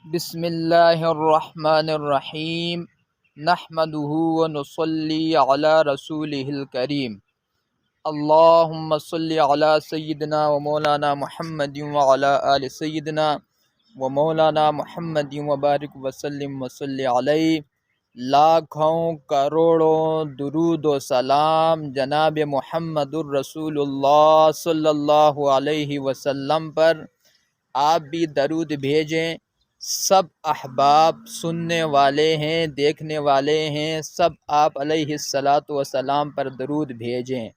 بسم اللہ الرحمن الرحیم نحمدہ ونصلی علی رسولہ الکریم اللہم صلی علی سیدنا و مولانا محمد وعلی آل سیدنا و مولانا محمد وبارک وسلم وصلی علیہ۔ لاکھوں کروڑوں درود و سلام جناب محمد الرسول اللہ صلی اللہ علیہ وسلم پر۔ آپ بھی درود بھیجیں۔ سب احباب سننے والے ہیں، دیکھنے والے ہیں، سب آپ علیہ الصلاۃ والسلام پر درود بھیجیں۔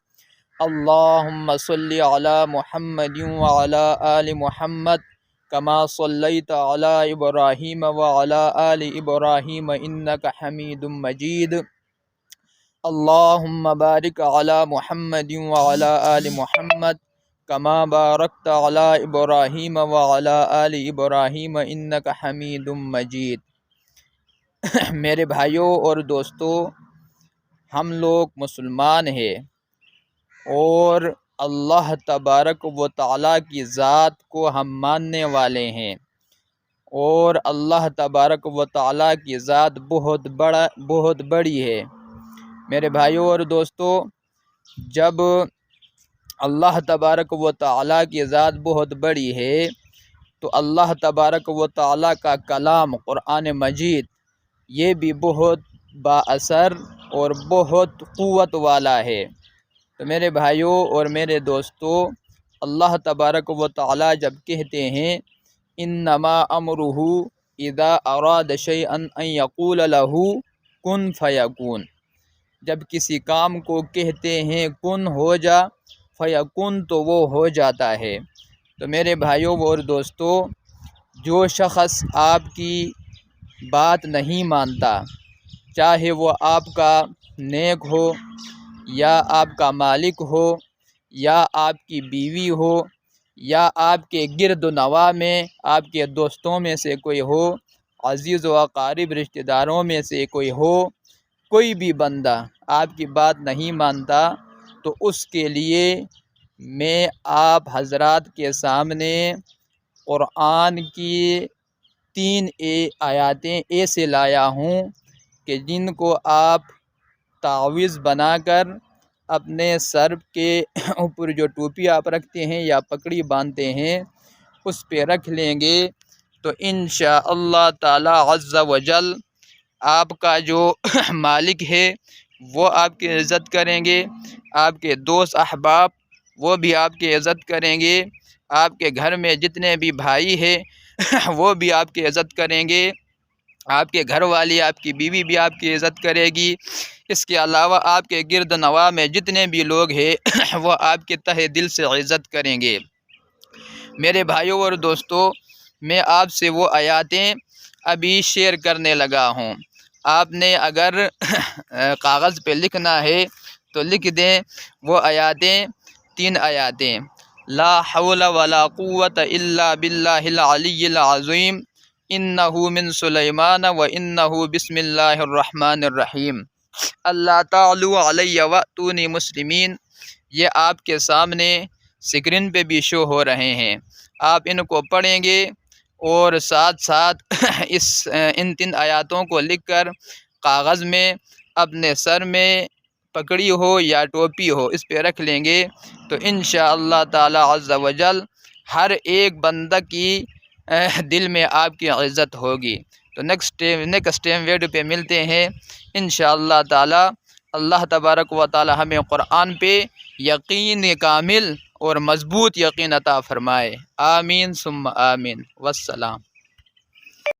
اللہم صلی علی محمد وعلی آل محمد کما صلیت علی ابراہیم وعلی آل ابراہیم انک حمید مجید۔ اللہم بارک علی محمد وعلی آل محمد کما بارکت علی ابراہیم وعلی آل ابراہیم انک حمید مجید۔ میرے بھائیوں اور دوستو، ہم لوگ مسلمان ہیں اور اللہ تبارک و تعالیٰ کی ذات کو ہم ماننے والے ہیں، اور اللہ تبارک و تعالیٰ کی ذات بہت بڑی ہے۔ میرے بھائیوں اور دوستو، جب اللہ تبارک و تعالیٰ کی ذات بہت بڑی ہے تو اللہ تبارک و تعالیٰ کا کلام قرآن مجید یہ بھی بہت با اثر اور بہت قوت والا ہے۔ تو میرے بھائیوں اور میرے دوستو، اللہ تبارک و تعالیٰ جب کہتے ہیں انما امرہ اذا اراد شیئا ان یقول لہ کن فیکون، جب کسی کام کو کہتے ہیں کن ہو جا فیکون تو وہ ہو جاتا ہے۔ تو میرے بھائیوں اور دوستو، جو شخص آپ کی بات نہیں مانتا، چاہے وہ آپ کا نیک ہو یا آپ کا مالک ہو یا آپ کی بیوی ہو یا آپ کے گرد و نواح میں آپ کے دوستوں میں سے کوئی ہو، عزیز و اقارب رشتہ داروں میں سے کوئی ہو، کوئی بھی بندہ آپ کی بات نہیں مانتا، تو اس کے لیے میں آپ حضرات کے سامنے قرآن کی 3 آیاتیں ایسے لایا ہوں کہ جن کو آپ تعویذ بنا کر اپنے سر کے اوپر جو ٹوپی آپ رکھتے ہیں یا پگڑی باندھتے ہیں اس پہ رکھ لیں گے تو انشاءاللہ تعالی عز و جل آپ کا جو مالک ہے وہ آپ کی عزت کریں گے، آپ کے دوست احباب وہ بھی آپ کی عزت کریں گے، آپ کے گھر میں جتنے بھی بھائی ہیں وہ بھی آپ کی عزت کریں گے، آپ کے گھر والی آپ کی بیوی بھی آپ کی عزت کرے گی۔ اس کے علاوہ آپ کے گرد نواح میں جتنے بھی لوگ ہیں وہ آپ کے تہ دل سے عزت کریں گے۔ میرے بھائیوں اور دوستو، میں آپ سے وہ آیاتیں ابھی شیئر کرنے لگا ہوں۔ آپ نے اگر کاغذ پہ لکھنا ہے تو لکھ دیں وہ آیاتیں، 3 آیاتیں۔ لا حول ولا قوت الا باللہ العلی العظیم انہ من سلیمان و انہ بسم اللہ الرحمن الرحیم اللہ تعالی علی واتونی مسلمین۔ یہ آپ کے سامنے سکرین پہ بھی شو ہو رہے ہیں، آپ ان کو پڑھیں گے اور ساتھ ساتھ ان 3 آیاتوں کو لکھ کر کاغذ میں اپنے سر میں پگڑی ہو یا ٹوپی ہو اس پہ رکھ لیں گے تو انشاءاللہ تعالی عز و جل ہر ایک بندہ کی دل میں آپ کی عزت ہوگی۔ تو نیکسٹ ٹائم ویڈیو پہ ملتے ہیں انشاءاللہ تعالی۔ اللہ تبارک و تعالی ہمیں قرآن پہ یقین کامل اور مضبوط یقین عطا فرمائے۔ آمین ثم آمین، والسلام۔